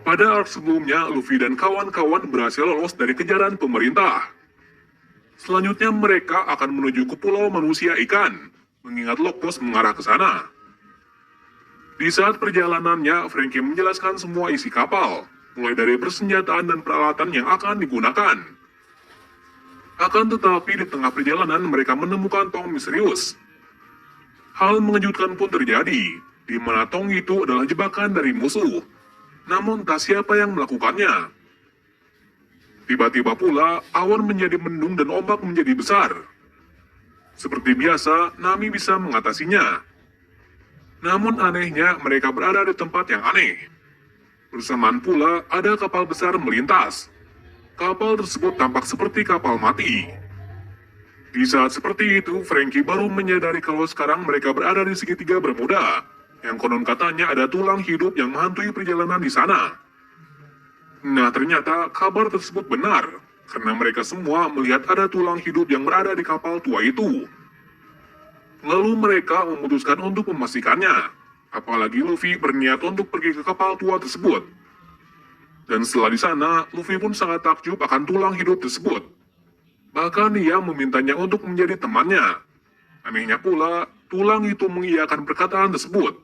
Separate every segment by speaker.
Speaker 1: Pada arc sebelumnya, Luffy dan kawan-kawan berhasil lolos dari kejaran pemerintah. Selanjutnya mereka akan menuju ke Pulau Manusia Ikan, mengingat Lockboss mengarah ke sana. Di saat perjalanannya, Franky menjelaskan semua isi kapal, mulai dari persenjataan dan peralatan yang akan digunakan. Akan tetapi di tengah perjalanan mereka menemukan tong misterius. Hal mengejutkan pun terjadi, di mana tong itu adalah jebakan dari musuh. Namun tak siapa yang melakukannya. Tiba-tiba pula, awan menjadi mendung dan ombak menjadi besar. Seperti biasa, Nami bisa mengatasinya. Namun anehnya, mereka berada di tempat yang aneh. Bersamaan pula, ada kapal besar melintas. Kapal tersebut tampak seperti kapal mati. Di saat seperti itu, Franky baru menyadari kalau sekarang mereka berada di segitiga Bermuda, yang konon katanya ada tulang hidup yang menghantui perjalanan di sana. Nah, ternyata kabar tersebut benar, karena mereka semua melihat ada tulang hidup yang berada di kapal tua itu. Lalu mereka memutuskan untuk memastikannya, apalagi Luffy berniat untuk pergi ke kapal tua tersebut. Dan setelah di sana, Luffy pun sangat takjub akan tulang hidup tersebut. Bahkan ia memintanya untuk menjadi temannya. Anehnya pula, tulang itu mengiyakan perkataan tersebut.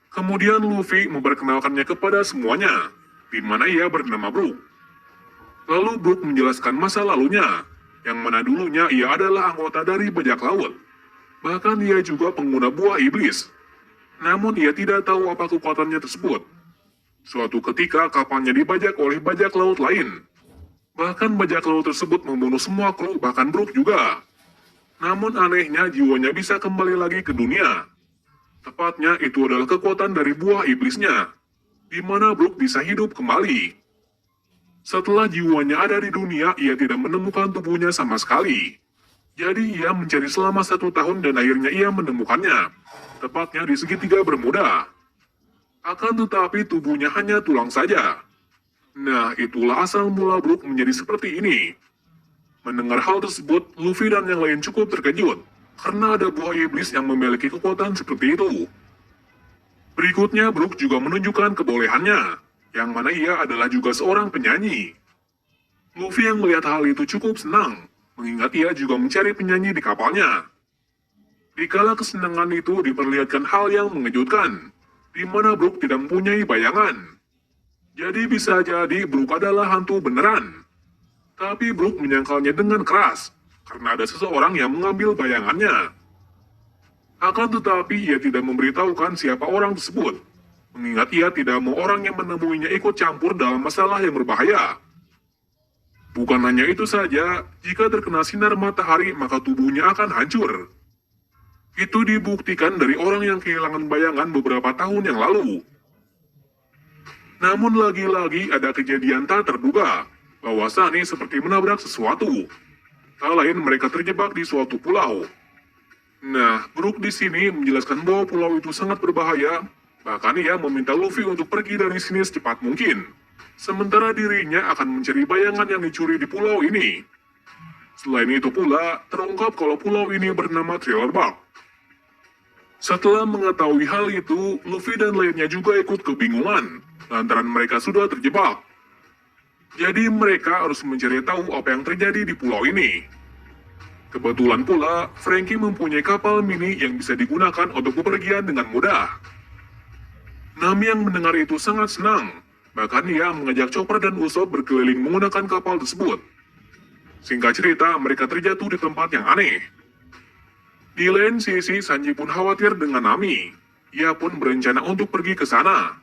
Speaker 1: Kemudian Luffy memperkenalkannya kepada semuanya, di mana ia bernama Brook. Lalu Brook menjelaskan masa lalunya, yang mana dulunya ia adalah anggota dari bajak laut. Bahkan ia juga pengguna buah iblis. Namun ia tidak tahu apa kekuatannya tersebut. Suatu ketika kapalnya dibajak oleh bajak laut lain. Bahkan bajak laut tersebut membunuh semua kru, bahkan Brook juga. Namun anehnya jiwanya bisa kembali lagi ke dunia. Tepatnya itu adalah kekuatan dari buah iblisnya, di mana Brook bisa hidup kembali. Setelah jiwanya ada di dunia, ia tidak menemukan tubuhnya sama sekali. Jadi ia mencari selama 1 tahun dan akhirnya ia menemukannya, tepatnya di segitiga Bermuda. Akan tetapi tubuhnya hanya tulang saja. Nah, itulah asal mula Brook menjadi seperti ini. Mendengar hal tersebut, Luffy dan yang lain cukup terkejut, karena ada buah iblis yang memiliki kekuatan seperti itu. Berikutnya, Brook juga menunjukkan kebolehannya, yang mana ia adalah juga seorang penyanyi. Luffy yang melihat hal itu cukup senang, mengingat ia juga mencari penyanyi di kapalnya. Dikala kesenangan itu diperlihatkan hal yang mengejutkan, di mana Brook tidak mempunyai bayangan. Jadi bisa jadi Brook adalah hantu beneran. Tapi Brook menyangkalnya dengan keras, karena ada seseorang yang mengambil bayangannya. Akan tetapi ia tidak memberitahukan siapa orang tersebut, mengingat ia tidak mau orang yang menemuinya ikut campur dalam masalah yang berbahaya. Bukan hanya itu saja, jika terkena sinar matahari maka tubuhnya akan hancur. Itu dibuktikan dari orang yang kehilangan bayangan beberapa tahun yang lalu. Namun lagi-lagi ada kejadian tak terduga, bahwa Sunny seperti menabrak sesuatu. Tak lain mereka terjebak di suatu pulau. Nah, Brook di sini menjelaskan bahwa pulau itu sangat berbahaya, bahkan ia meminta Luffy untuk pergi dari sini secepat mungkin. Sementara dirinya akan mencari bayangan yang dicuri di pulau ini. Selain itu pula, terungkap kalau pulau ini bernama Thriller Bark. Setelah mengetahui hal itu, Luffy dan lainnya juga ikut kebingungan, lantaran mereka sudah terjebak. Jadi mereka harus mencari tahu apa yang terjadi di pulau ini. Kebetulan pula, Franky mempunyai kapal mini yang bisa digunakan untuk bepergian dengan mudah. Nami yang mendengar itu sangat senang, bahkan ia mengajak Chopper dan Usopp berkeliling menggunakan kapal tersebut. Singkat cerita, mereka terjatuh di tempat yang aneh. Di lain sisi, Sanji pun khawatir dengan Nami. Ia pun berencana untuk pergi ke sana.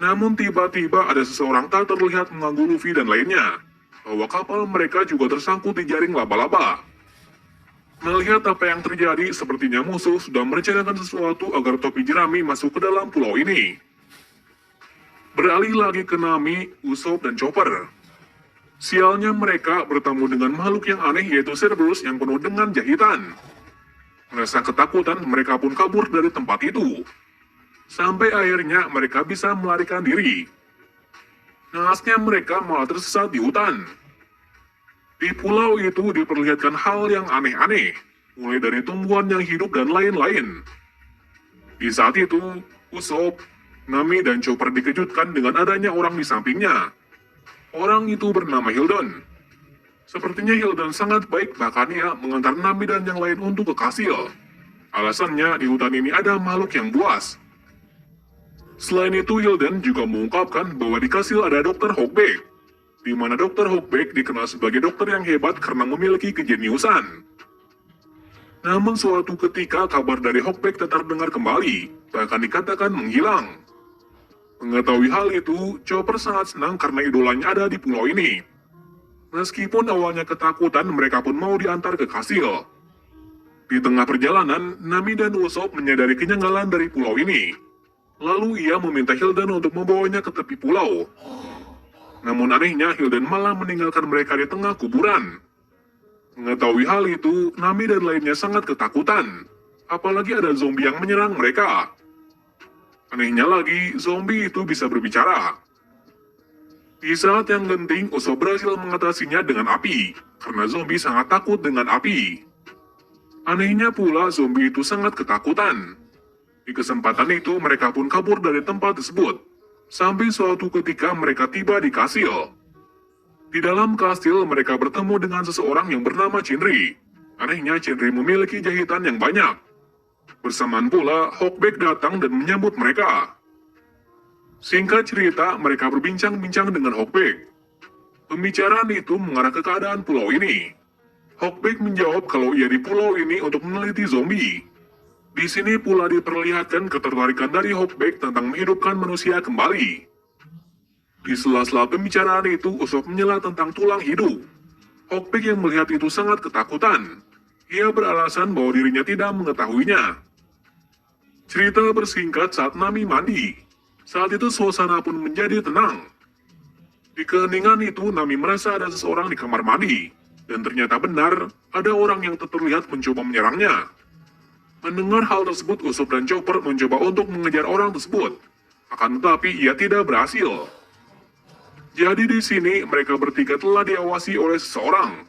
Speaker 1: Namun tiba-tiba ada seseorang tak terlihat mengganggu Luffy dan lainnya, bahwa kapal mereka juga tersangkut di jaring laba-laba. Melihat apa yang terjadi, sepertinya musuh sudah merencanakan sesuatu agar topi jerami masuk ke dalam pulau ini. Beralih lagi ke Nami, Usopp, dan Chopper. Sialnya mereka bertemu dengan makhluk yang aneh yaitu Cerberus yang penuh dengan jahitan. Merasa ketakutan, mereka pun kabur dari tempat itu. Sampai akhirnya mereka bisa melarikan diri. Naasnya mereka malah tersesat di hutan. Di pulau itu diperlihatkan hal yang aneh-aneh, mulai dari tumbuhan yang hidup dan lain-lain. Di saat itu, Usopp, Nami dan Chopper dikejutkan dengan adanya orang di sampingnya. Orang itu bernama Hilden. Sepertinya Hilden sangat baik, bahkan ia mengantar Nami dan yang lain untuk ke kastil. Alasannya di hutan ini ada makhluk yang buas. Selain itu, Hilden juga mengungkapkan bahwa di kastil ada Dr. Hawkback, di mana Dr. Hawkback dikenal sebagai dokter yang hebat karena memiliki kejeniusan. Namun suatu ketika kabar dari Hawkback tak terdengar kembali, bahkan dikatakan menghilang. Mengetahui hal itu, Chopper sangat senang karena idolanya ada di pulau ini. Meskipun awalnya ketakutan, mereka pun mau diantar ke kastil. Di tengah perjalanan, Nami dan Usopp menyadari kenyanggalan dari pulau ini. Lalu ia meminta Hilden untuk membawanya ke tepi pulau. Namun anehnya, Hilden malah meninggalkan mereka di tengah kuburan. Mengetahui hal itu, Nami dan lainnya sangat ketakutan. Apalagi ada zombie yang menyerang mereka. Anehnya lagi, zombie itu bisa berbicara. Di saat yang genting, Usopp berhasil mengatasinya dengan api, karena zombie sangat takut dengan api. Anehnya pula, zombie itu sangat ketakutan. Di kesempatan itu, mereka pun kabur dari tempat tersebut. Sampai suatu ketika mereka tiba di kastil. Di dalam kastil, mereka bertemu dengan seseorang yang bernama Shinri. Anehnya, Shinri memiliki jahitan yang banyak. Bersamaan pula, Hawkback datang dan menyambut mereka. Singkat cerita, mereka berbincang-bincang dengan Hawkback. Pembicaraan itu mengarah ke keadaan pulau ini. Hawkback menjawab kalau ia di pulau ini untuk meneliti zombie. Di sini pula diperlihatkan ketertarikan dari Hawkback tentang menghidupkan manusia kembali. Di sela-sela pembicaraan itu, Usopp menyela tentang tulang hidup. Hawkback yang melihat itu sangat ketakutan. Ia beralasan bahwa dirinya tidak mengetahuinya. Cerita bersingkat saat Nami mandi. Saat itu suasana pun menjadi tenang. Di keheningan itu, Nami merasa ada seseorang di kamar mandi. Dan ternyata benar, ada orang yang terlihat mencoba menyerangnya. Mendengar hal tersebut, Usopp dan Chopper mencoba untuk mengejar orang tersebut. Akan tetapi ia tidak berhasil. Jadi di sini mereka bertiga telah diawasi oleh seseorang.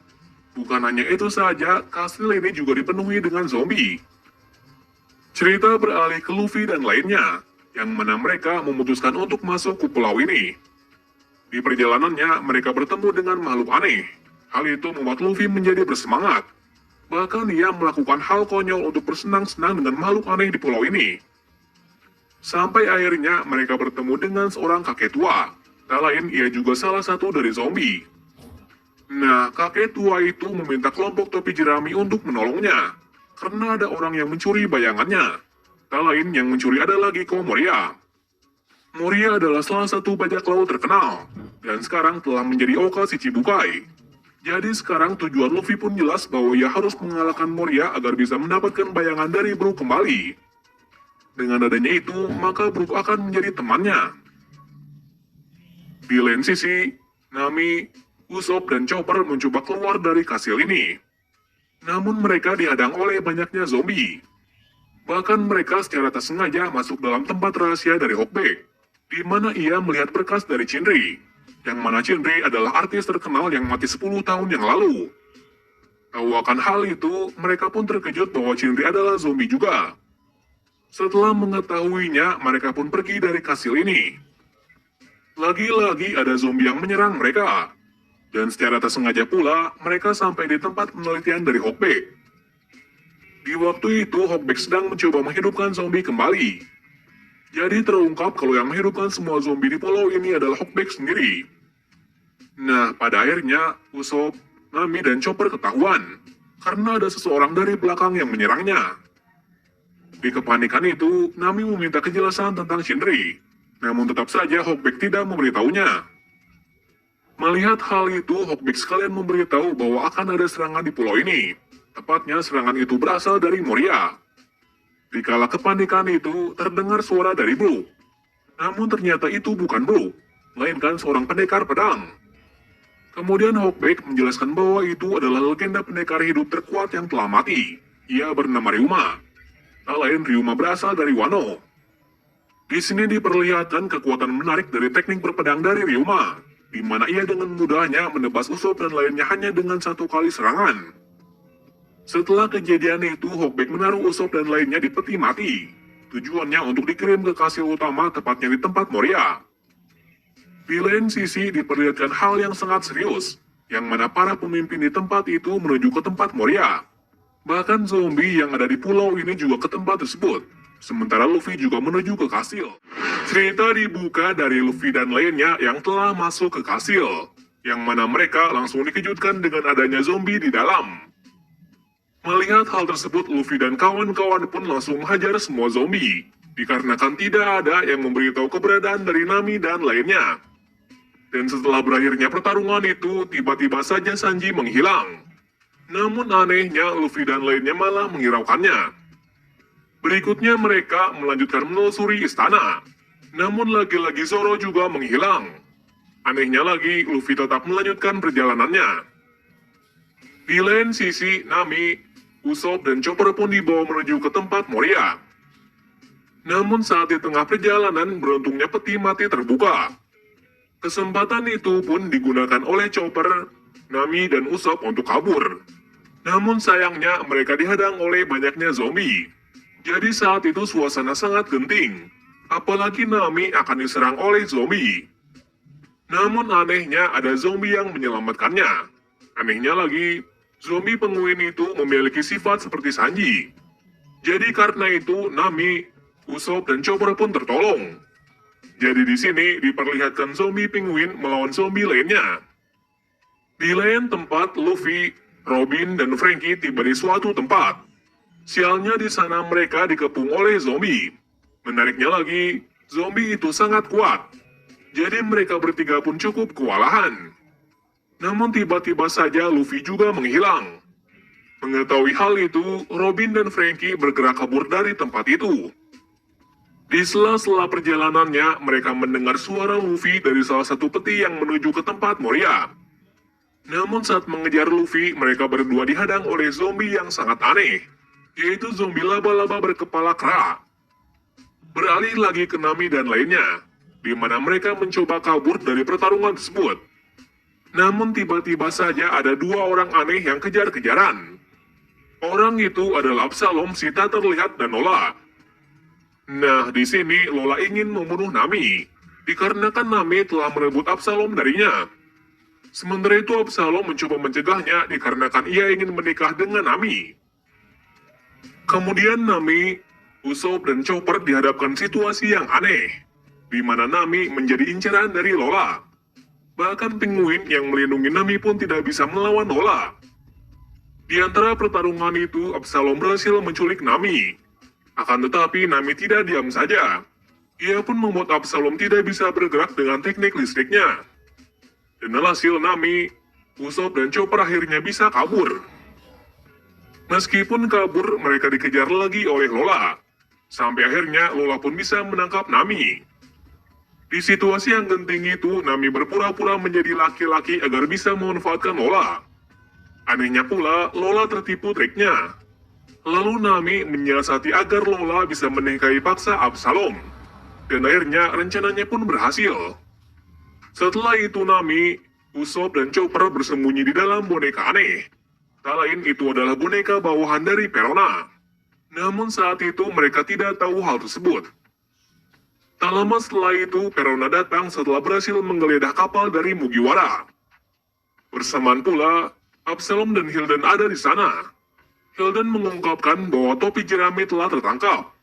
Speaker 1: Bukan hanya itu saja, kastil ini juga dipenuhi dengan zombie. Cerita beralih ke Luffy dan lainnya, yang mana mereka memutuskan untuk masuk ke pulau ini. Di perjalanannya, mereka bertemu dengan makhluk aneh. Hal itu membuat Luffy menjadi bersemangat. Bahkan ia melakukan hal konyol untuk bersenang-senang dengan makhluk aneh di pulau ini. Sampai akhirnya mereka bertemu dengan seorang kakek tua. Tak lain, ia juga salah satu dari zombie. Nah, kakek tua itu meminta kelompok topi jerami untuk menolongnya. Karena ada orang yang mencuri bayangannya. Tak lain yang mencuri adalah Gekko Moria. Moria adalah salah satu bajak laut terkenal. Dan sekarang telah menjadi Oka Shichibukai. Jadi sekarang tujuan Luffy pun jelas bahwa ia harus mengalahkan Moria agar bisa mendapatkan bayangan dari Brook kembali. Dengan adanya itu, maka Brook akan menjadi temannya. Di lain sisi, Nami, Usopp, dan Chopper mencoba keluar dari kastil ini. Namun mereka dihadang oleh banyaknya zombie. Bahkan mereka secara tak sengaja masuk dalam tempat rahasia dari Hawkback, di mana ia melihat berkas dari Shinri, yang mana Shinri adalah artis terkenal yang mati 10 tahun yang lalu. Tahu akan hal itu, mereka pun terkejut bahwa Shinri adalah zombie juga. Setelah mengetahuinya, mereka pun pergi dari kastil ini. Lagi-lagi ada zombie yang menyerang mereka. Dan secara tak sengaja pula, mereka sampai di tempat penelitian dari Hawkback. Di waktu itu, Hawkback sedang mencoba menghidupkan zombie kembali. Jadi terungkap kalau yang menghidupkan semua zombie di pulau ini adalah Hawkback sendiri. Nah, pada akhirnya, Usopp, Nami, dan Chopper ketahuan. Karena ada seseorang dari belakang yang menyerangnya. Di kepanikan itu, Nami meminta kejelasan tentang Shinri. Namun tetap saja Hawkback tidak memberitahunya. Melihat hal itu, Hawkback sekalian memberitahu bahwa akan ada serangan di pulau ini. Tepatnya serangan itu berasal dari Moria. Di kala kepanikan itu, terdengar suara dari Brook. Namun ternyata itu bukan Brook, melainkan seorang pendekar pedang. Kemudian Hawkback menjelaskan bahwa itu adalah legenda pendekar hidup terkuat yang telah mati. Ia bernama Ryuma. Tak lain, Ryuma berasal dari Wano. Di sini diperlihatkan kekuatan menarik dari teknik berpedang dari Ryuma, di mana ia dengan mudahnya menebas Usopp dan lainnya hanya dengan satu kali serangan. Setelah kejadian itu, Hawkback menaruh Usopp dan lainnya di peti mati. tujuannya untuk dikirim ke kastil utama tepatnya di tempat Moria. Di lain sisi diperlihatkan hal yang sangat serius, yang mana para pemimpin di tempat itu menuju ke tempat Moria. Bahkan zombie yang ada di pulau ini juga ke tempat tersebut, sementara Luffy juga menuju ke kastil. Cerita dibuka dari Luffy dan lainnya yang telah masuk ke kastil, yang mana mereka langsung dikejutkan dengan adanya zombie di dalam. Melihat hal tersebut, Luffy dan kawan-kawan pun langsung menghajar semua zombie, dikarenakan tidak ada yang memberitahu keberadaan dari Nami dan lainnya. Dan setelah berakhirnya pertarungan itu, tiba-tiba saja Sanji menghilang. Namun anehnya, Luffy dan lainnya malah menghiraukannya. Berikutnya mereka melanjutkan menelusuri istana. Namun lagi-lagi Zoro juga menghilang. Anehnya lagi, Luffy tetap melanjutkan perjalanannya. Di lain sisi, Nami, Usopp, dan Chopper pun dibawa menuju ke tempat Moria. Namun saat di tengah perjalanan, beruntungnya peti mati terbuka. Kesempatan itu pun digunakan oleh Chopper, Nami, dan Usopp untuk kabur. Namun sayangnya mereka dihadang oleh banyaknya zombie. Jadi saat itu suasana sangat genting. Apalagi Nami akan diserang oleh zombie. Namun anehnya ada zombie yang menyelamatkannya. Anehnya lagi, zombie penguin itu memiliki sifat seperti Sanji. Jadi karena itu Nami, Usopp, dan Chopper pun tertolong. Jadi di sini diperlihatkan zombie penguin melawan zombie lainnya. Di lain tempat, Luffy, Robin, dan Franky tiba di suatu tempat. Sialnya di sana mereka dikepung oleh zombie. Menariknya lagi, zombie itu sangat kuat. Jadi mereka bertiga pun cukup kewalahan. Namun tiba-tiba saja Luffy juga menghilang. Mengetahui hal itu, Robin dan Franky bergerak kabur dari tempat itu. Di sela-sela perjalanannya, mereka mendengar suara Luffy dari salah satu peti yang menuju ke tempat Moria. Namun saat mengejar Luffy, mereka berdua dihadang oleh zombie yang sangat aneh, yaitu zombie laba-laba berkepala kera. Beralih lagi ke Nami dan lainnya, di mana mereka mencoba kabur dari pertarungan tersebut. Namun tiba-tiba saja ada dua orang aneh yang kejar-kejaran. Orang itu adalah Absalom, si tak terlihat, dan Lola. Nah, di sini Lola ingin membunuh Nami, dikarenakan Nami telah merebut Absalom darinya. Sementara itu Absalom mencoba mencegahnya dikarenakan ia ingin menikah dengan Nami. Kemudian Nami, Usopp, dan Chopper dihadapkan situasi yang aneh, di mana Nami menjadi inceran dari Lola. Bahkan penguin yang melindungi Nami pun tidak bisa melawan Lola. Di antara pertarungan itu, Absalom berhasil menculik Nami. Akan tetapi Nami tidak diam saja. Ia pun membuat Absalom tidak bisa bergerak dengan teknik listriknya. Dan alhasil Nami, Usopp, dan Chopper akhirnya bisa kabur. Meskipun kabur, mereka dikejar lagi oleh Lola. Sampai akhirnya Lola pun bisa menangkap Nami. Di situasi yang genting itu, Nami berpura-pura menjadi laki-laki agar bisa memanfaatkan Lola. Anehnya pula, Lola tertipu triknya. Lalu Nami menyiasati agar Lola bisa menikahi paksa Absalom. Dan akhirnya rencananya pun berhasil. Setelah itu Nami, Usopp, dan Chopper bersembunyi di dalam boneka aneh. Tak lain itu adalah boneka bawahan dari Perona. Namun saat itu mereka tidak tahu hal tersebut. Tak lama setelah itu, Perona datang setelah berhasil menggeledah kapal dari Mugiwara. Bersamaan pula, Absalom dan Hilden ada di sana. Hilden mengungkapkan bahwa topi jerami telah tertangkap,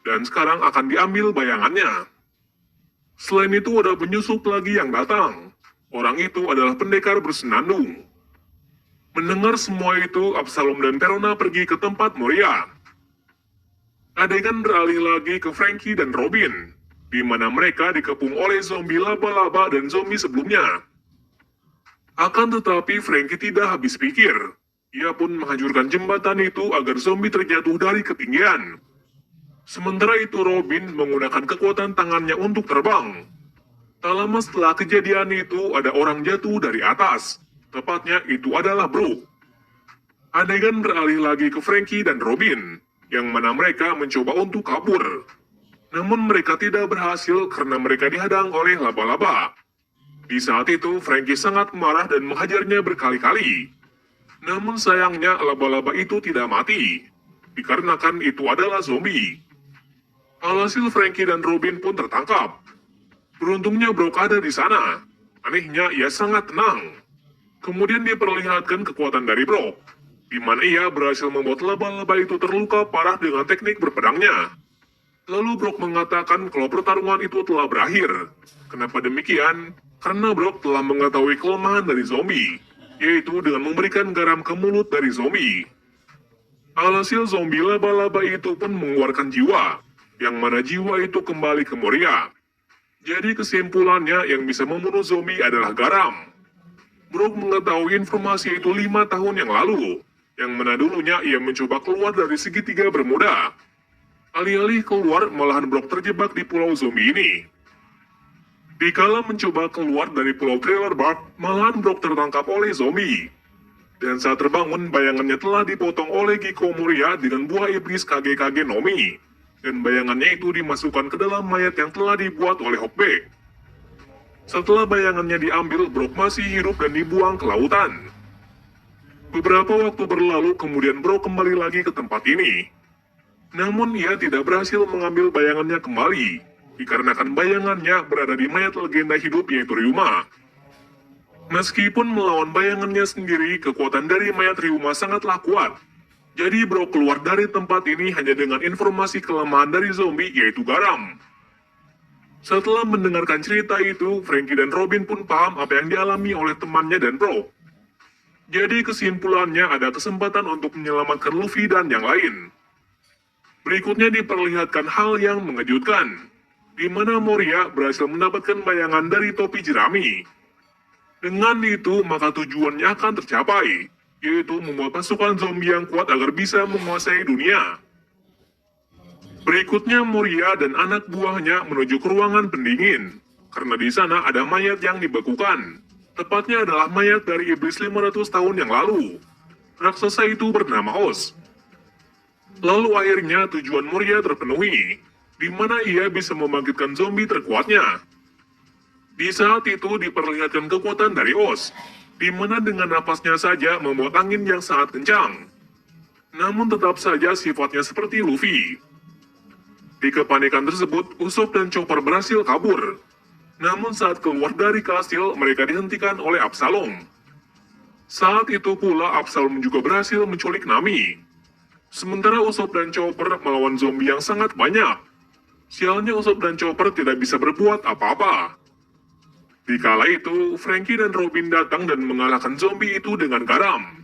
Speaker 1: dan sekarang akan diambil bayangannya. Selain itu ada penyusup lagi yang datang. Orang itu adalah pendekar bersenandung. Mendengar semua itu, Absalom dan Perona pergi ke tempat Moria. Adegan beralih lagi ke Franky dan Robin, di mana mereka dikepung oleh zombie laba-laba dan zombie sebelumnya. Akan tetapi Franky tidak habis pikir. Ia pun menghancurkan jembatan itu agar zombie terjatuh dari ketinggian. Sementara itu Robin menggunakan kekuatan tangannya untuk terbang. Tak lama setelah kejadian itu ada orang jatuh dari atas. Tepatnya itu adalah Brook. Adegan beralih lagi ke Franky dan Robin, yang mana mereka mencoba untuk kabur. Namun mereka tidak berhasil karena mereka dihadang oleh laba-laba. Di saat itu, Franky sangat marah dan menghajarnya berkali-kali. Namun sayangnya laba-laba itu tidak mati, dikarenakan itu adalah zombie. Alhasil Frankie dan Robin pun tertangkap. Beruntungnya Brock ada di sana. Anehnya ia sangat tenang. Kemudian diperlihatkan kekuatan dari Brock, di mana ia berhasil membuat laba-laba itu terluka parah dengan teknik berpedangnya. Lalu Brock mengatakan kalau pertarungan itu telah berakhir. Kenapa demikian? Karena Brock telah mengetahui kelemahan dari zombie, yaitu dengan memberikan garam ke mulut dari zombie. Alhasil zombie laba-laba itu pun mengeluarkan jiwa, yang mana jiwa itu kembali ke Moria. Jadi kesimpulannya yang bisa membunuh zombie adalah garam. Brock mengetahui informasi itu 5 tahun yang lalu, yang mana dulunya ia mencoba keluar dari segitiga Bermuda. Alih-alih keluar, malahan Brock terjebak di pulau zombie ini. Dikala mencoba keluar dari pulau Trailer Park, malahan Brock tertangkap oleh zombie. Dan saat terbangun, bayangannya telah dipotong oleh Giko Moria dengan buah iblis Kage-Kage Nomi. Dan bayangannya itu dimasukkan ke dalam mayat yang telah dibuat oleh Hawkback. Setelah bayangannya diambil, Brock masih hidup dan dibuang ke lautan. Beberapa waktu berlalu, kemudian Brock kembali lagi ke tempat ini. Namun ia tidak berhasil mengambil bayangannya kembali, dikarenakan bayangannya berada di mayat legenda hidup yaitu Ryuma. Meskipun melawan bayangannya sendiri, kekuatan dari mayat Ryuma sangatlah kuat. Jadi Brock keluar dari tempat ini hanya dengan informasi kelemahan dari zombie yaitu garam. Setelah mendengarkan cerita itu, Frankie dan Robin pun paham apa yang dialami oleh temannya dan Brock. Jadi kesimpulannya ada kesempatan untuk menyelamatkan Luffy dan yang lain. Berikutnya diperlihatkan hal yang mengejutkan, di mana Moria berhasil mendapatkan bayangan dari topi jerami. Dengan itu, maka tujuannya akan tercapai, yaitu membuat pasukan zombie yang kuat agar bisa menguasai dunia. Berikutnya Moria dan anak buahnya menuju ke ruangan pendingin, karena di sana ada mayat yang dibekukan. Tepatnya adalah mayat dari iblis 500 tahun yang lalu. Raksasa itu bernama Oz. Lalu akhirnya tujuan Moria terpenuhi, di mana ia bisa membangkitkan zombie terkuatnya. Di saat itu diperlihatkan kekuatan dari Oz, di mana dengan napasnya saja membuat angin yang sangat kencang. Namun tetap saja sifatnya seperti Luffy. Di kepanikan tersebut, Usopp dan Chopper berhasil kabur. Namun saat keluar dari kastil, mereka dihentikan oleh Absalom. Saat itu pula Absalom juga berhasil menculik Nami. Sementara Usopp dan Chopper melawan zombie yang sangat banyak. Sialnya Usopp dan Chopper tidak bisa berbuat apa-apa. Di kala itu, Frankie dan Robin datang dan mengalahkan zombie itu dengan garam.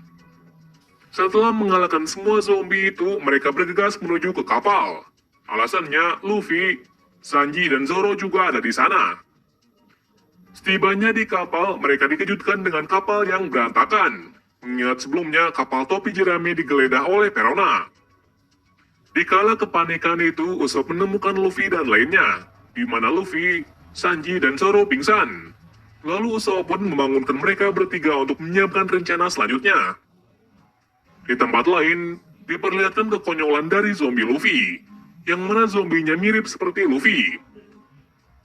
Speaker 1: Setelah mengalahkan semua zombie itu, mereka bergegas menuju ke kapal. Alasannya, Luffy, Sanji, dan Zoro juga ada di sana. Setibanya di kapal, mereka dikejutkan dengan kapal yang berantakan. Mengingat sebelumnya, kapal topi jerami digeledah oleh Perona. Dikala kepanikan itu, Usopp menemukan Luffy dan lainnya, di mana Luffy, Sanji, dan Zoro pingsan. Lalu Usopp pun membangunkan mereka bertiga untuk menyiapkan rencana selanjutnya. Di tempat lain, diperlihatkan kekonyolan dari zombie Luffy, yang mana zombinya mirip seperti Luffy.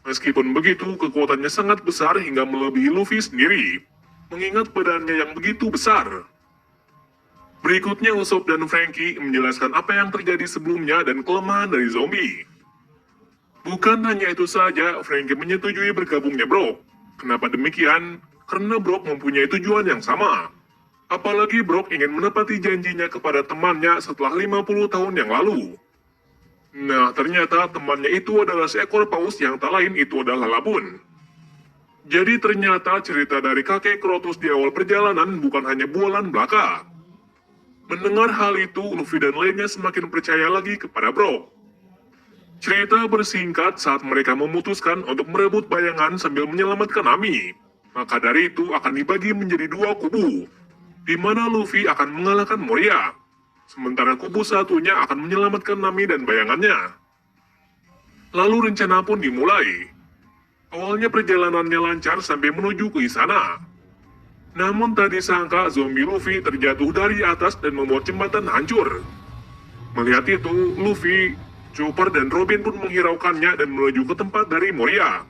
Speaker 1: Meskipun begitu, kekuatannya sangat besar hingga melebihi Luffy sendiri, mengingat badannya yang begitu besar. Berikutnya Usopp dan Frankie menjelaskan apa yang terjadi sebelumnya dan kelemahan dari zombie. Bukan hanya itu saja, Frankie menyetujui bergabungnya Brock. Kenapa demikian? Karena Brock mempunyai tujuan yang sama. Apalagi Brock ingin menepati janjinya kepada temannya setelah 50 tahun yang lalu. Nah, ternyata temannya itu adalah seekor paus yang tak lain itu adalah Labun. Jadi ternyata cerita dari kakek Krotos di awal perjalanan bukan hanya bualan belaka. Mendengar hal itu, Luffy dan lainnya semakin percaya lagi kepada Brock. Cerita bersingkat saat mereka memutuskan untuk merebut bayangan sambil menyelamatkan Nami. Maka dari itu akan dibagi menjadi dua kubu, di mana Luffy akan mengalahkan Moria. Sementara kubu satunya akan menyelamatkan Nami dan bayangannya. Lalu rencana pun dimulai. Awalnya perjalanannya lancar sampai menuju ke istana. Namun tak disangka zombie Luffy terjatuh dari atas dan membuat jembatan hancur. Melihat itu, Luffy, Chopper dan Robin pun menghiraukannya dan menuju ke tempat dari Moria.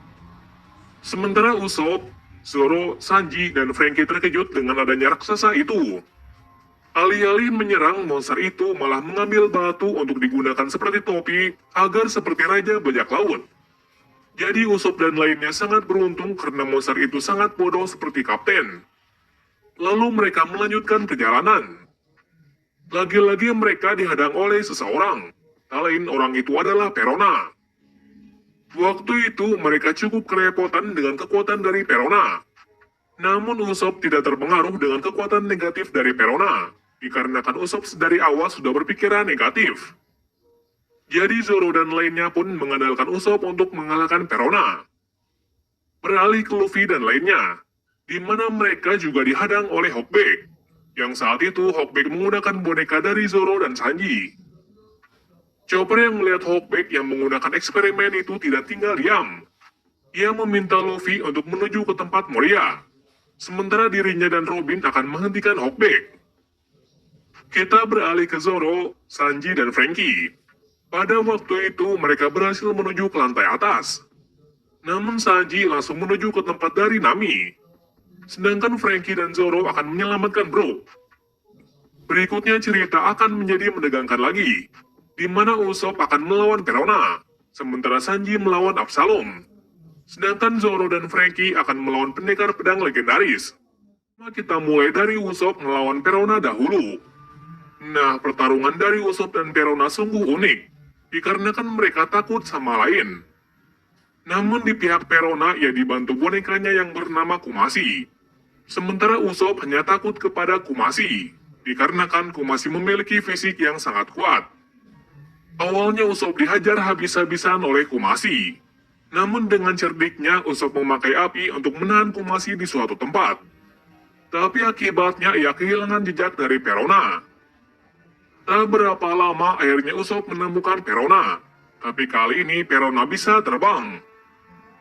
Speaker 1: Sementara Usopp, Zoro, Sanji, dan Frankie terkejut dengan adanya raksasa itu. Alih-alih menyerang, monster itu malah mengambil batu untuk digunakan seperti topi agar seperti raja bajak laut. Jadi Usopp dan lainnya sangat beruntung karena monster itu sangat bodoh seperti kapten. Lalu mereka melanjutkan perjalanan. Lagi-lagi mereka dihadang oleh seseorang. Tak lain orang itu adalah Perona. Waktu itu mereka cukup kerepotan dengan kekuatan dari Perona. Namun Usopp tidak terpengaruh dengan kekuatan negatif dari Perona, dikarenakan Usopp dari awal sudah berpikiran negatif. Jadi Zoro dan lainnya pun mengandalkan Usopp untuk mengalahkan Perona. Beralih ke Luffy dan lainnya, di mana mereka juga dihadang oleh Hawkback. Yang saat itu Hawkback menggunakan boneka dari Zoro dan Sanji. Chopper yang melihat Hawkback yang menggunakan eksperimen itu tidak tinggal diam. Ia meminta Luffy untuk menuju ke tempat Moria. Sementara dirinya dan Robin akan menghentikan Hawkback. Kita beralih ke Zoro, Sanji, dan Franky. Pada waktu itu mereka berhasil menuju ke lantai atas. Namun Sanji langsung menuju ke tempat dari Nami. Sedangkan Franky dan Zoro akan menyelamatkan Brook. Berikutnya cerita akan menjadi menegangkan lagi, di mana Usopp akan melawan Perona, sementara Sanji melawan Absalom. Sedangkan Zoro dan Franky akan melawan pendekar pedang legendaris. Kita mulai dari Usopp melawan Perona dahulu. Nah, pertarungan dari Usopp dan Perona sungguh unik, dikarenakan mereka takut sama lain. Namun di pihak Perona ia dibantu bonekanya yang bernama Kumasi. Sementara Usopp hanya takut kepada Kumasi, dikarenakan Kumasi memiliki fisik yang sangat kuat. Awalnya Usopp dihajar habis-habisan oleh Kumasi. Namun dengan cerdiknya Usopp memakai api untuk menahan Kumasi di suatu tempat. Tapi akibatnya ia kehilangan jejak dari Perona. Tak berapa lama akhirnya Usopp menemukan Perona. Tapi kali ini Perona bisa terbang.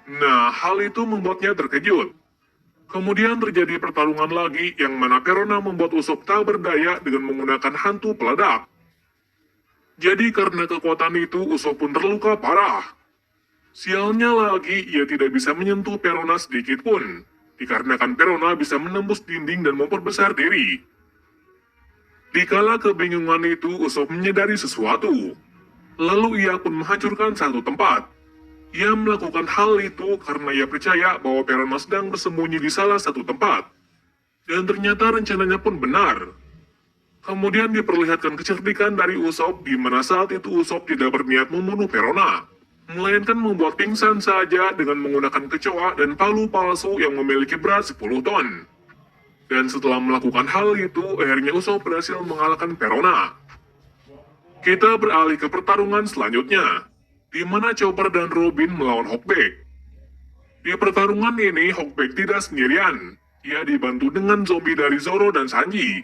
Speaker 1: Nah, hal itu membuatnya terkejut. Kemudian terjadi pertarungan lagi yang mana Perona membuat Usopp tak berdaya dengan menggunakan hantu peledak. Jadi karena kekuatan itu Usopp pun terluka parah. Sialnya lagi ia tidak bisa menyentuh Perona sedikit pun, dikarenakan Perona bisa menembus dinding dan memperbesar diri. Dikala kebingungan itu Usopp menyadari sesuatu. Lalu ia pun menghancurkan satu tempat. Ia melakukan hal itu karena ia percaya bahwa Perona sedang bersembunyi di salah satu tempat. Dan ternyata rencananya pun benar. Kemudian diperlihatkan kecerdikan dari Usopp di mana saat itu Usopp tidak berniat membunuh Perona, melainkan membuat pingsan saja dengan menggunakan kecoa dan palu palsu yang memiliki berat 10 ton. Dan setelah melakukan hal itu, akhirnya Usopp berhasil mengalahkan Perona. Kita beralih ke pertarungan selanjutnya, di mana Chopper dan Robin melawan Hawkback. Di pertarungan ini, Hawkback tidak sendirian. Ia dibantu dengan zombie dari Zoro dan Sanji.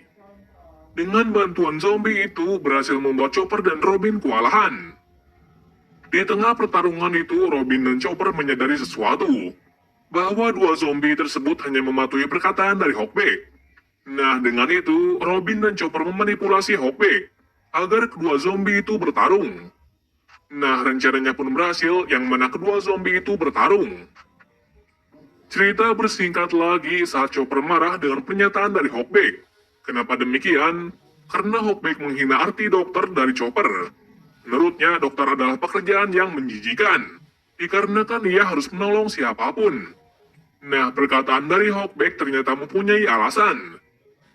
Speaker 1: Dengan bantuan zombie itu, berhasil membuat Chopper dan Robin kewalahan. Di tengah pertarungan itu, Robin dan Chopper menyadari sesuatu, bahwa dua zombie tersebut hanya mematuhi perkataan dari Hawkback. Nah, dengan itu, Robin dan Chopper memanipulasi Hawkback, agar kedua zombie itu bertarung. Nah, rencananya pun berhasil, yang mana kedua zombie itu bertarung. Cerita bersingkat lagi saat Chopper marah dengan pernyataan dari Hawkback. Kenapa demikian? Karena Hawkback menghina arti dokter dari Chopper. Menurutnya, dokter adalah pekerjaan yang menjijikan, dikarenakan ia harus menolong siapapun. Nah, perkataan dari Hawkback ternyata mempunyai alasan,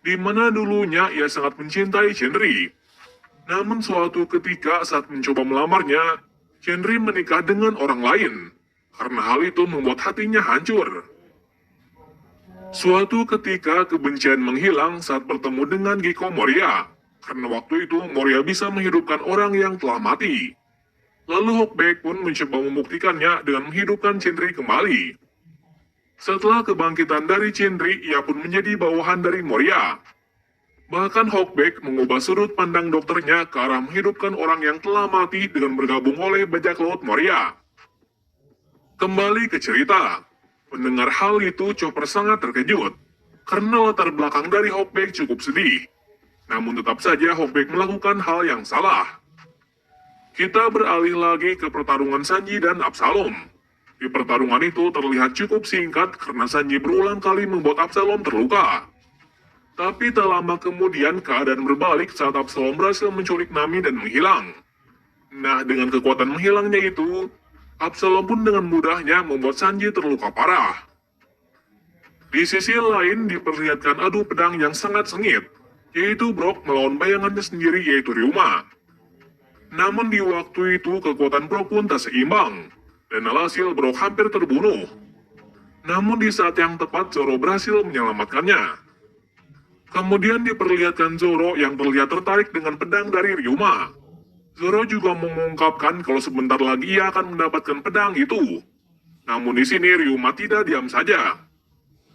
Speaker 1: di mana dulunya ia sangat mencintai Shenry. Namun suatu ketika saat mencoba melamarnya, Shenry menikah dengan orang lain. Karena hal itu membuat hatinya hancur. Suatu ketika kebencian menghilang saat bertemu dengan Gekko Moria. Karena waktu itu Moria bisa menghidupkan orang yang telah mati. Lalu Hawkback pun mencoba membuktikannya dengan menghidupkan Shenry kembali. Setelah kebangkitan dari Shenry, ia pun menjadi bawahan dari Moria. Bahkan Hawkback mengubah sudut pandang dokternya ke arah menghidupkan orang yang telah mati dengan bergabung oleh bajak laut Moria. Kembali ke cerita, mendengar hal itu Chopper sangat terkejut, karena latar belakang dari Hawkback cukup sedih. Namun tetap saja Hawkback melakukan hal yang salah. Kita beralih lagi ke pertarungan Sanji dan Absalom. Di pertarungan itu terlihat cukup singkat karena Sanji berulang kali membuat Absalom terluka. Tapi tak lama kemudian keadaan berbalik saat Absalom berhasil menculik Nami dan menghilang. Nah, dengan kekuatan menghilangnya itu, Absalom pun dengan mudahnya membuat Sanji terluka parah. Di sisi lain diperlihatkan adu pedang yang sangat sengit, yaitu Brock melawan bayangannya sendiri yaitu Ryuma. Namun di waktu itu kekuatan Brock pun tak seimbang, dan alhasil Brock hampir terbunuh. Namun di saat yang tepat Zoro berhasil menyelamatkannya. Kemudian diperlihatkan Zoro yang terlihat tertarik dengan pedang dari Ryuma. Zoro juga mengungkapkan kalau sebentar lagi ia akan mendapatkan pedang itu. Namun di sini Ryuma tidak diam saja.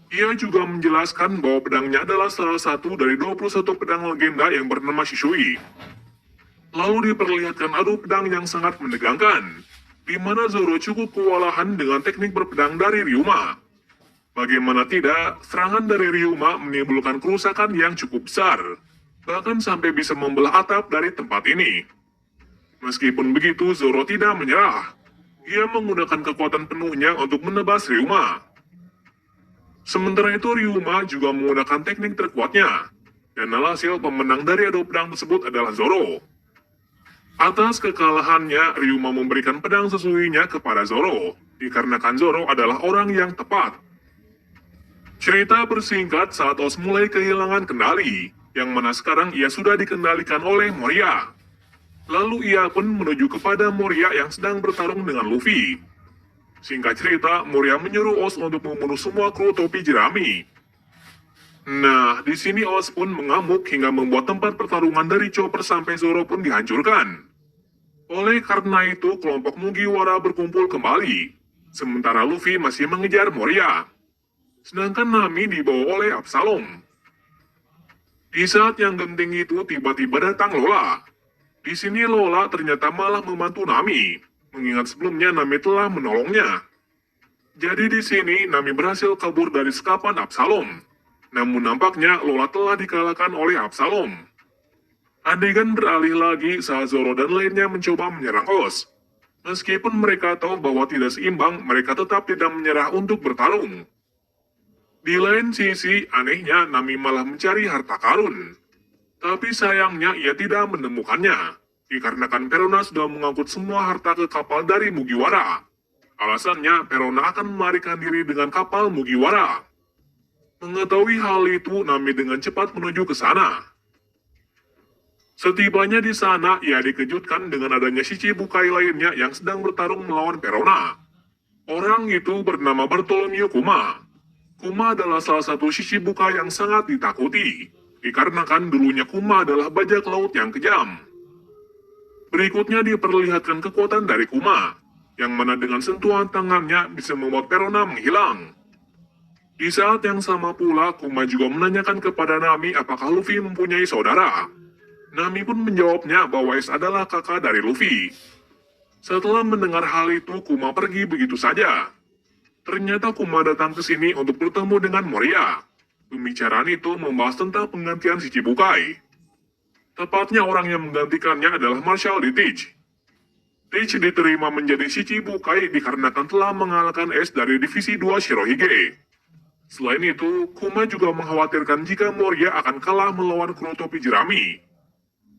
Speaker 1: Ia juga menjelaskan bahwa pedangnya adalah salah satu dari 21 pedang legenda yang bernama Shishui. Lalu diperlihatkan adu pedang yang sangat menegangkan, di mana Zoro cukup kewalahan dengan teknik berpedang dari Ryuma. Bagaimana tidak, serangan dari Ryuma menimbulkan kerusakan yang cukup besar, bahkan sampai bisa membelah atap dari tempat ini. Meskipun begitu, Zoro tidak menyerah. Ia menggunakan kekuatan penuhnya untuk menebas Ryuma. Sementara itu Ryuma juga menggunakan teknik terkuatnya, dan alhasil pemenang dari adu pedang tersebut adalah Zoro. Atas kekalahannya, Ryuma memberikan pedang sesuainya kepada Zoro, dikarenakan Zoro adalah orang yang tepat. Cerita bersingkat saat Oz mulai kehilangan kendali, yang mana sekarang ia sudah dikendalikan oleh Moria. Lalu ia pun menuju kepada Moria yang sedang bertarung dengan Luffy. Singkat cerita, Moria menyuruh Oz untuk membunuh semua kru topi jerami. Nah, di sini Oz pun mengamuk hingga membuat tempat pertarungan dari Chopper sampai Zoro pun dihancurkan. Oleh karena itu, kelompok Mugiwara berkumpul kembali, sementara Luffy masih mengejar Moria. Sedangkan Nami dibawa oleh Absalom. Di saat yang genting itu tiba-tiba datang Lola. Di sini Lola ternyata malah membantu Nami, mengingat sebelumnya Nami telah menolongnya. Jadi di sini Nami berhasil kabur dari sekapan Absalom. Namun nampaknya Lola telah dikalahkan oleh Absalom. Adegan beralih lagi saat Zoro dan lainnya mencoba menyerang Oz. Meskipun mereka tahu bahwa tidak seimbang, mereka tetap tidak menyerah untuk bertarung. Di lain sisi, anehnya Nami malah mencari harta karun. Tapi sayangnya ia tidak menemukannya, dikarenakan Perona sudah mengangkut semua harta ke kapal dari Mugiwara. Alasannya, Perona akan melarikan diri dengan kapal Mugiwara. Mengetahui hal itu, Nami dengan cepat menuju ke sana. Setibanya di sana, ia dikejutkan dengan adanya Shichibukai lainnya yang sedang bertarung melawan Perona. Orang itu bernama Bartholomew Kuma. Kuma adalah salah satu Shichibukai yang sangat ditakuti, dikarenakan dulunya Kuma adalah bajak laut yang kejam. Berikutnya diperlihatkan kekuatan dari Kuma, yang mana dengan sentuhan tangannya bisa membuat Perona menghilang. Di saat yang sama pula, Kuma juga menanyakan kepada Nami apakah Luffy mempunyai saudara. Nami pun menjawabnya bahwa Ace adalah kakak dari Luffy. Setelah mendengar hal itu, Kuma pergi begitu saja. Ternyata Kuma datang ke sini untuk bertemu dengan Moria. Pembicaraan itu membahas tentang penggantian Shichibukai. Tepatnya orang yang menggantikannya adalah Marshal D. Teach. Teach diterima menjadi Shichibukai dikarenakan telah mengalahkan Ace dari Divisi 2 Shirohige. Selain itu, Kuma juga mengkhawatirkan jika Moria akan kalah melawan kru topi jerami.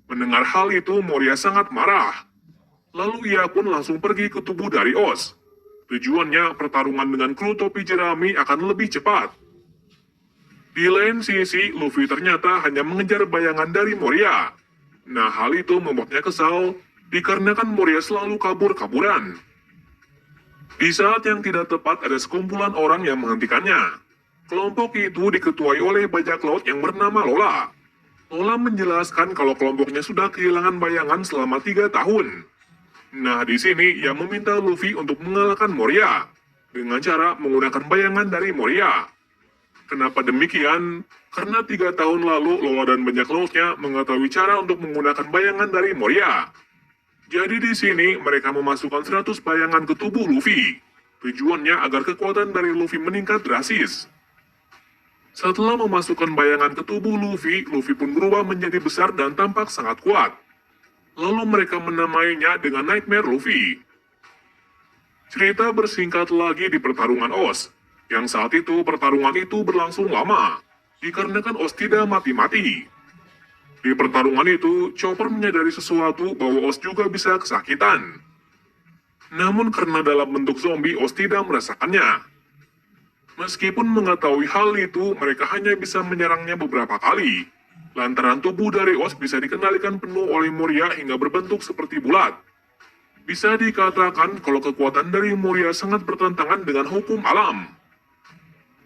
Speaker 1: Mendengar hal itu, Moria sangat marah. Lalu ia pun langsung pergi ke tubuh dari Oz. Tujuannya, pertarungan dengan kru topi jerami akan lebih cepat. Di lain sisi, Luffy ternyata hanya mengejar bayangan dari Moria. Nah, hal itu membuatnya kesal, dikarenakan Moria selalu kabur-kaburan. Di saat yang tidak tepat, ada sekumpulan orang yang menghentikannya. Kelompok itu diketuai oleh bajak laut yang bernama Lola. Lola menjelaskan kalau kelompoknya sudah kehilangan bayangan selama 3 tahun. Nah, di sini ia meminta Luffy untuk mengalahkan Moria dengan cara menggunakan bayangan dari Moria. Kenapa demikian? Karena 3 tahun lalu Lola dan bajak lautnya mengetahui cara untuk menggunakan bayangan dari Moria. Jadi di sini mereka memasukkan 100 bayangan ke tubuh Luffy. Tujuannya agar kekuatan dari Luffy meningkat drastis. Setelah memasukkan bayangan ke tubuh Luffy, Luffy pun berubah menjadi besar dan tampak sangat kuat. Lalu mereka menamainya dengan Nightmare Luffy. Cerita bersingkat lagi di pertarungan Oz, yang saat itu pertarungan itu berlangsung lama. dikarenakan Oz tidak mati-mati. Di pertarungan itu, Chopper menyadari sesuatu bahwa Oz juga bisa kesakitan. Namun karena dalam bentuk zombie, Oz tidak merasakannya. Meskipun mengetahui hal itu, mereka hanya bisa menyerangnya beberapa kali. Lantaran tubuh dari Oz bisa dikendalikan penuh oleh Moria hingga berbentuk seperti bulat. Bisa dikatakan kalau kekuatan dari Moria sangat bertentangan dengan hukum alam.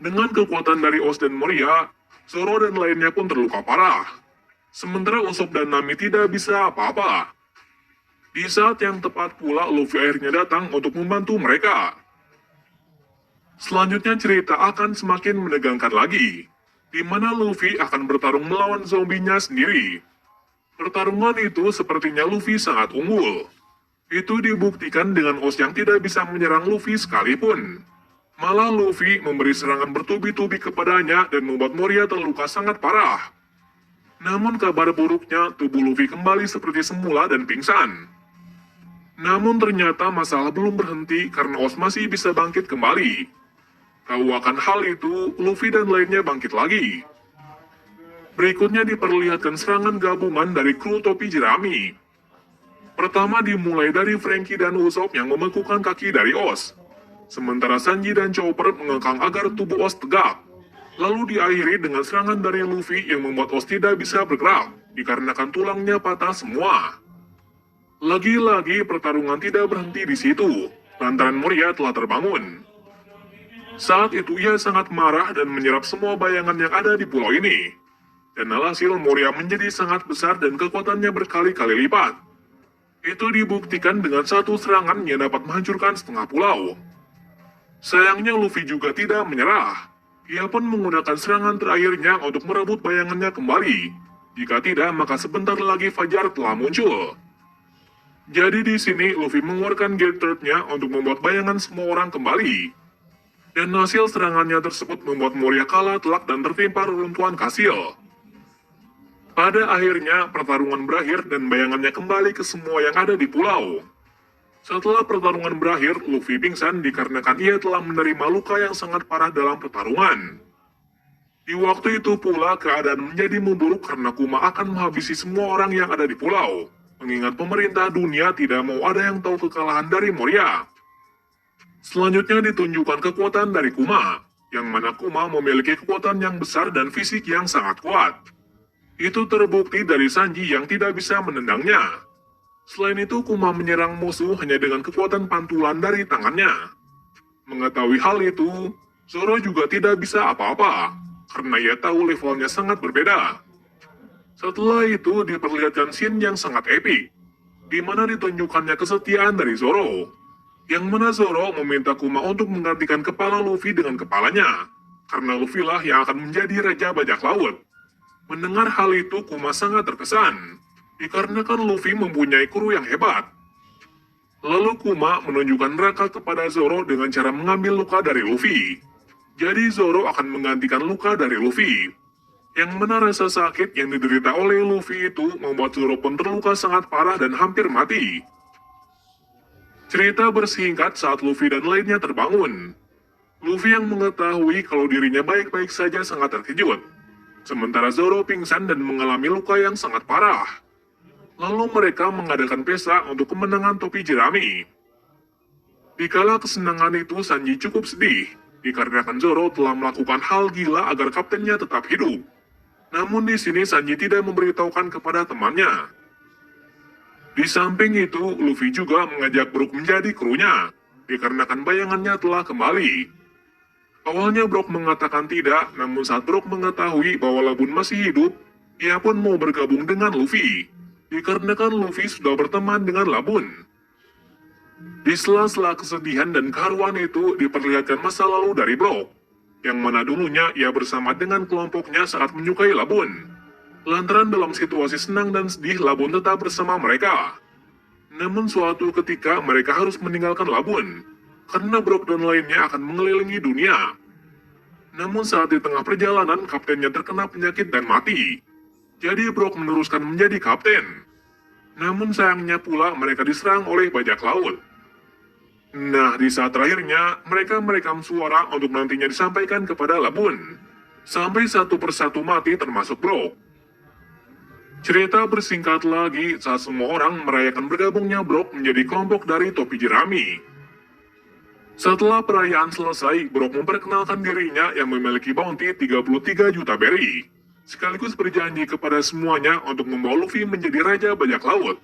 Speaker 1: Dengan kekuatan dari Oz dan Moria, Zoro dan lainnya pun terluka parah. Sementara Usopp dan Nami tidak bisa apa-apa. Di saat yang tepat pula, Luffy akhirnya datang untuk membantu mereka. Selanjutnya cerita akan semakin menegangkan lagi, di mana Luffy akan bertarung melawan zombinya sendiri. Pertarungan itu sepertinya Luffy sangat unggul. Itu dibuktikan dengan Oz yang tidak bisa menyerang Luffy sekalipun. Malah Luffy memberi serangan bertubi-tubi kepadanya dan membuat Moria terluka sangat parah. Namun kabar buruknya, tubuh Luffy kembali seperti semula dan pingsan. Namun ternyata masalah belum berhenti karena Oz masih bisa bangkit kembali. Tahu akan hal itu, Luffy dan lainnya bangkit lagi. Berikutnya diperlihatkan serangan gabungan dari kru topi jerami. Pertama dimulai dari Franky dan Usopp yang membekukan kaki dari Oz. Sementara Sanji dan Chopper mengekang agar tubuh Oz tegak. Lalu diakhiri dengan serangan dari Luffy yang membuat Oz tidak bisa bergerak, dikarenakan tulangnya patah semua. Lagi-lagi pertarungan tidak berhenti di situ, lantaran Moria telah terbangun. Saat itu ia sangat marah dan menyerap semua bayangan yang ada di pulau ini. Dan alhasil Moria menjadi sangat besar dan kekuatannya berkali-kali lipat. Itu dibuktikan dengan satu serangan yang dapat menghancurkan setengah pulau. Sayangnya Luffy juga tidak menyerah. Ia pun menggunakan serangan terakhirnya untuk merebut bayangannya kembali. Jika tidak, maka sebentar lagi Fajar telah muncul. Jadi di sini Luffy mengeluarkan Gear Third-nya untuk membuat bayangan semua orang kembali. Dan hasil serangannya tersebut membuat Moria kalah telak dan tertimpa reruntuhan kastil. Pada akhirnya, pertarungan berakhir dan bayangannya kembali ke semua yang ada di pulau. Setelah pertarungan berakhir, Luffy pingsan dikarenakan ia telah menerima luka yang sangat parah dalam pertarungan. Di waktu itu pula, keadaan menjadi memburuk karena Kuma akan menghabisi semua orang yang ada di pulau, mengingat pemerintah dunia tidak mau ada yang tahu kekalahan dari Moria. Selanjutnya ditunjukkan kekuatan dari Kuma, yang mana Kuma memiliki kekuatan yang besar dan fisik yang sangat kuat. Itu terbukti dari Sanji yang tidak bisa menendangnya. Selain itu, Kuma menyerang musuh hanya dengan kekuatan pantulan dari tangannya. Mengetahui hal itu, Zoro juga tidak bisa apa-apa, karena ia tahu levelnya sangat berbeda. Setelah itu, diperlihatkan scene yang sangat epik, di mana ditunjukkannya kesetiaan dari Zoro, yang mana Zoro meminta Kuma untuk menggantikan kepala Luffy dengan kepalanya, karena Luffy lah yang akan menjadi Raja Bajak Laut. Mendengar hal itu, Kuma sangat terkesan, dikarenakan Luffy mempunyai kru yang hebat. Lalu Kuma menunjukkan neraka kepada Zoro dengan cara mengambil luka dari Luffy. Jadi Zoro akan menggantikan luka dari Luffy. Yang mana rasa sakit yang diderita oleh Luffy itu membuat Zoro pun terluka sangat parah dan hampir mati. Cerita bersingkat saat Luffy dan lainnya terbangun. Luffy yang mengetahui kalau dirinya baik-baik saja sangat terkejut. Sementara Zoro pingsan dan mengalami luka yang sangat parah. Lalu mereka mengadakan pesta untuk kemenangan topi jerami. Dikala kesenangan itu, Sanji cukup sedih, dikarenakan Zoro telah melakukan hal gila agar kaptennya tetap hidup. Namun di sini Sanji tidak memberitahukan kepada temannya. Di samping itu, Luffy juga mengajak Brook menjadi krunya, dikarenakan bayangannya telah kembali. Awalnya Brook mengatakan tidak, namun saat Brook mengetahui bahwa Labun masih hidup, ia pun mau bergabung dengan Luffy. Dikarenakan Luffy sudah berteman dengan Labun. Di sela-sela kesedihan dan keharuan itu diperlihatkan masa lalu dari Brook, yang mana dulunya ia bersama dengan kelompoknya saat menyukai Labun. Lantaran dalam situasi senang dan sedih, Labun tetap bersama mereka. Namun suatu ketika mereka harus meninggalkan Labun, karena Brook dan lainnya akan mengelilingi dunia. Namun saat di tengah perjalanan, kaptennya terkena penyakit dan mati. Jadi Brook meneruskan menjadi kapten. Namun sayangnya pula mereka diserang oleh bajak laut. Nah, di saat terakhirnya, mereka merekam suara untuk nantinya disampaikan kepada Labun. sampai satu persatu mati termasuk Brook. Cerita bersingkat lagi saat semua orang merayakan bergabungnya Brook menjadi kelompok dari topi jerami. Setelah perayaan selesai, Brook memperkenalkan dirinya yang memiliki bounty 33 juta berry, sekaligus berjanji kepada semuanya untuk membawa Luffy menjadi raja bajak laut.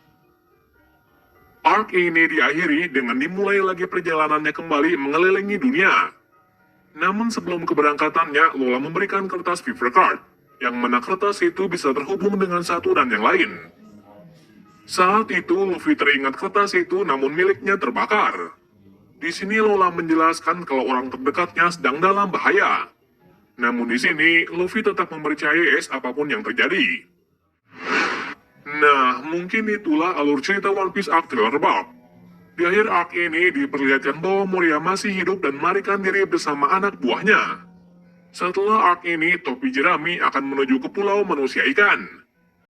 Speaker 1: Arc ini diakhiri dengan dimulai lagi perjalanannya kembali mengelilingi dunia. Namun sebelum keberangkatannya, Lola memberikan kertas Fever Card, yang mana kertas itu bisa terhubung dengan satu dan yang lain. Saat itu, Luffy teringat kertas itu namun miliknya terbakar. Di sini Lola menjelaskan kalau orang terdekatnya sedang dalam bahaya. Namun di sini, Luffy tetap mempercayai Ace apapun yang terjadi. Nah, mungkin itulah alur cerita One Piece Arc Thriller Bark. Di akhir arc ini diperlihatkan bahwa Moria masih hidup dan melarikan diri bersama anak buahnya. Setelah arc ini, topi jerami akan menuju ke pulau manusia ikan.